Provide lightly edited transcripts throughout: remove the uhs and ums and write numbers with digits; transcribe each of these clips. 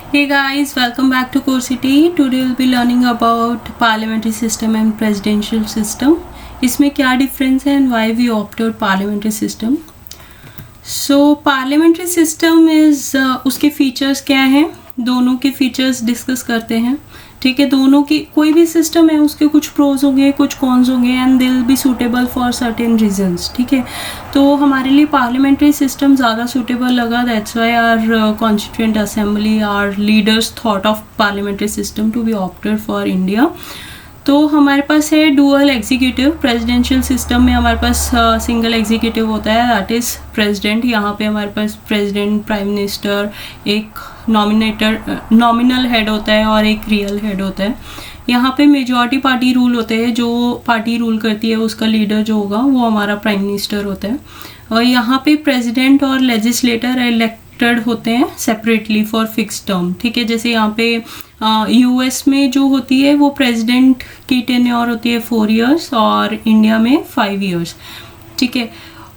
Hey guys, welcome back to Coursity. Today we'll be learning about parliamentary system and presidential system. इसमें क्या difference है and why we opted parliamentary system. So parliamentary system is उसके features क्या हैं, दोनों के features discuss करते हैं. ठीक है, दोनों की कोई भी सिस्टम है उसके कुछ प्रोज होंगे, कुछ कॉन्स होंगे and they will be suitable for certain reasons. ठीक है, तो हमारे लिए पार्लियामेंट्री सिस्टम ज़्यादा सूटेबल लगा. That's why our constituent assembly, our leaders thought of parliamentary system to be opted for India. तो हमारे पास है डुअल एग्जीक्यूटिव. प्रेसिडेंशियल सिस्टम में हमारे पास सिंगल एग्जीक्यूटिव होता है, दैट इज़ प्रेसिडेंट. यहाँ पे हमारे पास प्रेसिडेंट, प्राइम मिनिस्टर, एक नॉमिनल हेड होता है और एक रियल हेड होता है. यहाँ पे मेजॉरिटी पार्टी रूल होते हैं. जो पार्टी रूल करती है उसका लीडर जो होगा वो हमारा प्राइम मिनिस्टर होता है. और यहाँ पे प्रेसिडेंट और लेजिस्लेटर इलेक्टेड होते हैं सेपरेटली फॉर फिक्स टर्म. ठीक है, जैसे यहाँ पे यूएस में जो होती है वो प्रेसिडेंट की टेन्योर होती है 4 years और इंडिया में 5 years. ठीक है,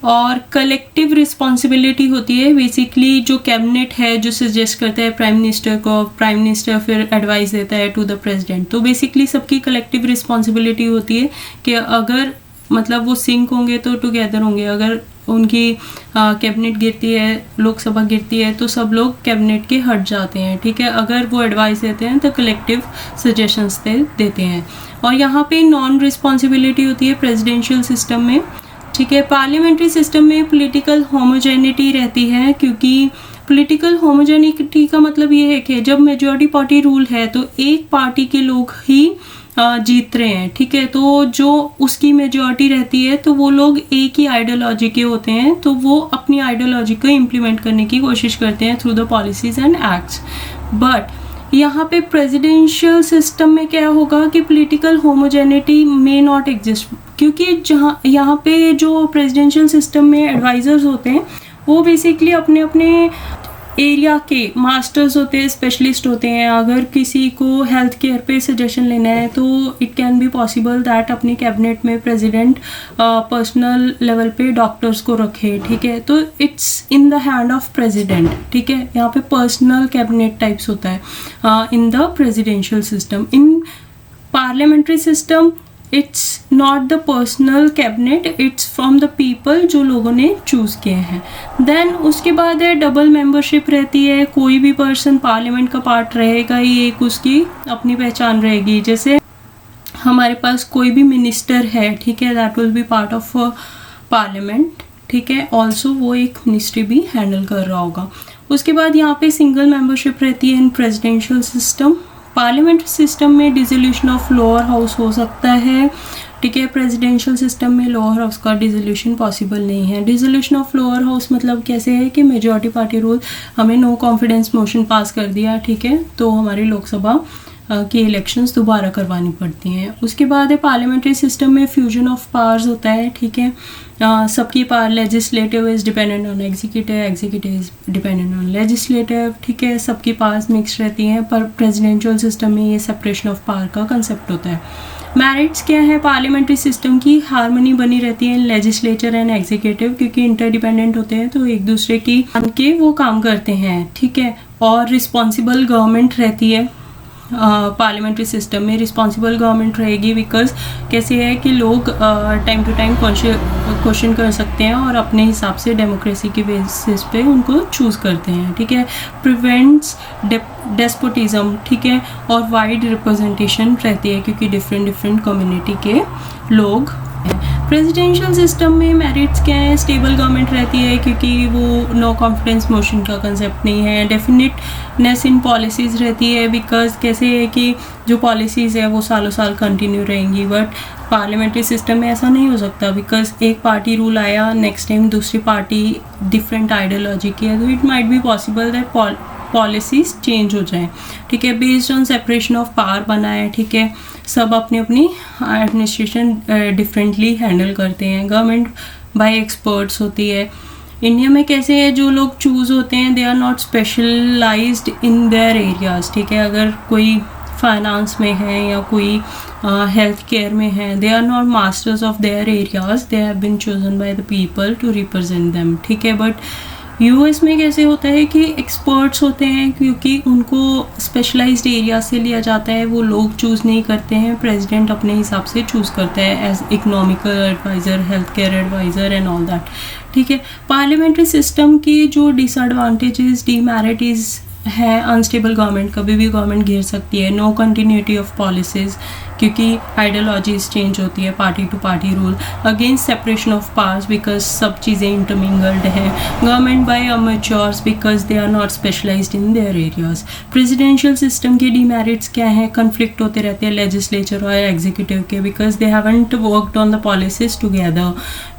और कलेक्टिव रिस्पॉन्सिबिलिटी होती है. बेसिकली जो कैबिनेट है जो सजेस्ट करता है प्राइम मिनिस्टर को, प्राइम मिनिस्टर फिर एडवाइस देता है टू द प्रेसिडेंट. तो बेसिकली सबकी कलेक्टिव रिस्पॉन्सिबिलिटी होती है कि अगर मतलब वो सिंक होंगे तो टुगेदर होंगे. अगर उनकी कैबिनेट गिरती है, लोकसभा गिरती है तो सब लोग कैबिनेट के हट जाते हैं. ठीक है, अगर वो एडवाइस देते हैं तो कलेक्टिव सजेशंस देते हैं. और यहाँ पे नॉन रिस्पॉन्सिबिलिटी होती है प्रेसिडेंशियल सिस्टम में. ठीक है, पार्लियामेंट्री सिस्टम में पॉलिटिकल होमोजेनिटी रहती है, क्योंकि पॉलिटिकल होमोजेनिटी का मतलब ये है कि जब मेजॉरिटी पार्टी रूल है तो एक पार्टी के लोग ही जीत रहे हैं. ठीक है, तो जो उसकी मेजॉरिटी रहती है तो वो लोग एक ही आइडियोलॉजी के होते हैं, तो वो अपनी आइडियोलॉजी को इम्प्लीमेंट करने की कोशिश करते हैं through the policies and acts. But यहाँ पे प्रेसिडेंशियल सिस्टम में क्या होगा कि political homogeneity may not exist, क्योंकि जहाँ यहाँ पे जो प्रेसिडेंशियल सिस्टम में एडवाइजर्स होते हैं वो बेसिकली अपने अपने एरिया के मास्टर्स होते हैं, स्पेशलिस्ट होते हैं. अगर किसी को हेल्थ केयर पे सजेशन लेना है तो it can be possible that अपनी कैबिनेट में प्रेसिडेंट पर्सनल लेवल पे डॉक्टर्स को रखे. ठीक है, तो it's in the hand of president. ठीक है, यहाँ पे पर्सनल कैबिनेट टाइप्स होता है in the presidential system. In parliamentary system it's not the personal cabinet, it's from the people जो लोगों ने चूज़ किए हैं. देन उसके बाद है डबल मेंबरशिप रहती है. कोई भी पर्सन पार्लियामेंट का पार्ट रहेगा ही, एक उसकी अपनी पहचान रहेगी. जैसे हमारे पास कोई भी मिनिस्टर है, ठीक है, that will be part of parliament. ठीक है, ऑल्सो वो एक मिनिस्ट्री भी हैंडल कर रहा होगा. उसके बाद यहाँ पे सिंगल मेंबरशिप रहती है इन प्रेसिडेंशियल सिस्टम. पार्लियामेंट्री सिस्टम में डिसोल्यूशन ऑफ लोअर हाउस हो सकता है. ठीक है, प्रेसिडेंशियल सिस्टम में लोअर हाउस का डिसोल्यूशन पॉसिबल नहीं है. डिसोल्यूशन ऑफ लोअर हाउस मतलब कैसे है कि मेजॉरिटी पार्टी रूल हमें नो कॉन्फिडेंस मोशन पास कर दिया. ठीक है, तो हमारी लोकसभा की इलेक्शंस दोबारा करवानी पड़ती हैं. उसके बाद है पार्लियामेंट्री सिस्टम में फ्यूजन ऑफ पावर्स होता है. ठीक है, सबकी power, legislative is dependent on executive, executive is dependent on legislative. ठीक है, सबकी पावर्स मिक्स रहती हैं, पर प्रेसिडेंशियल सिस्टम में ये सेपरेशन ऑफ पावर का कंसेप्ट होता है. मेरिट्स क्या है पार्लियामेंट्री सिस्टम की? हार्मनी बनी रहती है लेजिस्लेचर एंड एग्जीक्यूटिव, क्योंकि इंटरडिपेंडेंट होते हैं तो एक दूसरे की के वो काम करते हैं. ठीक है, और रिस्पॉन्सिबल गवर्नमेंट रहती है. पार्लियामेंट्री सिस्टम में रिस्पॉन्सिबल गवर्नमेंट रहेगी, बिकॉज कैसे है कि लोग टाइम टू टाइम क्वेश्चन कर सकते हैं और अपने हिसाब से डेमोक्रेसी के बेसिस पे उनको चूज़ करते हैं. ठीक है, प्रिवेंट्स डेस्पोटिज्म. ठीक है, और वाइड रिप्रेजेंटेशन रहती है क्योंकि डिफरेंट कम्युनिटी के लोग. प्रेसिडेंशियल सिस्टम में मेरिट्स क्या है? स्टेबल गवर्नमेंट रहती है क्योंकि वो नो कॉन्फिडेंस मोशन का कंसेप्ट नहीं है. डेफिनेटनेस इन पॉलिसीज़ रहती है, बिकॉज कैसे है कि जो पॉलिसीज़ है वो सालों साल कंटिन्यू रहेंगी. बट पार्लियामेंट्री सिस्टम में ऐसा नहीं हो सकता, बिकॉज एक पार्टी रूल आया, नेक्स्ट टाइम दूसरी पार्टी डिफरेंट आइडियोलॉजी की है, तो it might be possible that policies change हो जाएं. ठीक है, based on separation of power बना है. ठीक है, सब अपनी अपनी एडमिनिस्ट्रेशन डिफरेंटली हैंडल करते हैं. गवर्नमेंट बाय एक्सपर्ट्स होती है. इंडिया में कैसे है, जो लोग चूज़ होते हैं they are not specialised in their areas. ठीक है, अगर कोई फाइनेंस में है या कोई हेल्थ केयर में है, they are not masters of their areas, they have been chosen by the people to represent them. ठीक है, बट यूएस में कैसे होता है कि एक्सपर्ट्स होते हैं, क्योंकि उनको स्पेशलाइज्ड एरिया से लिया जाता है, वो लोग चूज़ नहीं करते हैं, प्रेसिडेंट अपने हिसाब से चूज़ करता है as economical adviser, health care adviser and all that, ठीक है। पार्लियामेंट्री सिस्टम की जो डिसएडवांटेजेस, डीमेरिटीज़ है, अनस्टेबल गवर्नमेंट, कभी भी गवर्नमेंट गिर सकती है, नो कंटिन्यूटी ऑफ पॉलिसीज़, क्योंकि आइडियोलॉजीज चेंज होती है, party to party rule, against separation of powers because सब चीज़ें इंटरमिंगल्ड हैं, government by amateurs because they are not specialised in their areas. Presidential system के डीमेरिट्स क्या हैं? कन्फ्लिक्ट होते रहते हैं लेजिस्लेचर और एग्जीक्यूटिव के, because they haven't worked on the policies together.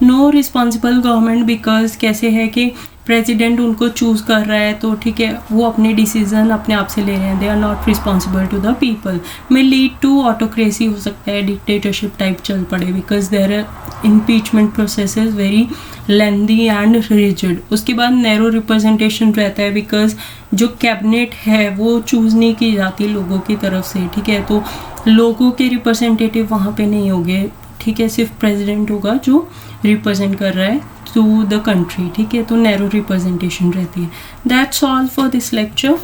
Know responsible government, because कैसे है कि प्रेसिडेंट उनको चूज़ कर रहा है तो ठीक है, वो अपने डिसीजन अपने आप से ले रहे हैं, they are not responsible to the people. May lead to autocracy हो सकता है, डिक्टेटरशिप टाइप चल पड़े, because their impeachment process is very lengthy and rigid. उसके बाद नैरो रिप्रेजेंटेशन रहता है, बिकॉज जो कैबिनेट है वो चूज़ नहीं की जाती लोगों की तरफ से, ठीक है, तो लोगों के रिप्रेजेंटेटिव वहाँ पे नहीं होंगे, ठीक है, सिर्फ प्रेसिडेंट होगा जो रिप्रेजेंट कर रहा है टू द कंट्री, ठीक है, तो नैरो रिप्रेजेंटेशन रहती है। That's all for this lecture.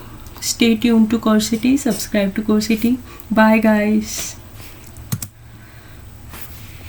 Stay tuned to Coursity, subscribe to Coursity. Bye guys.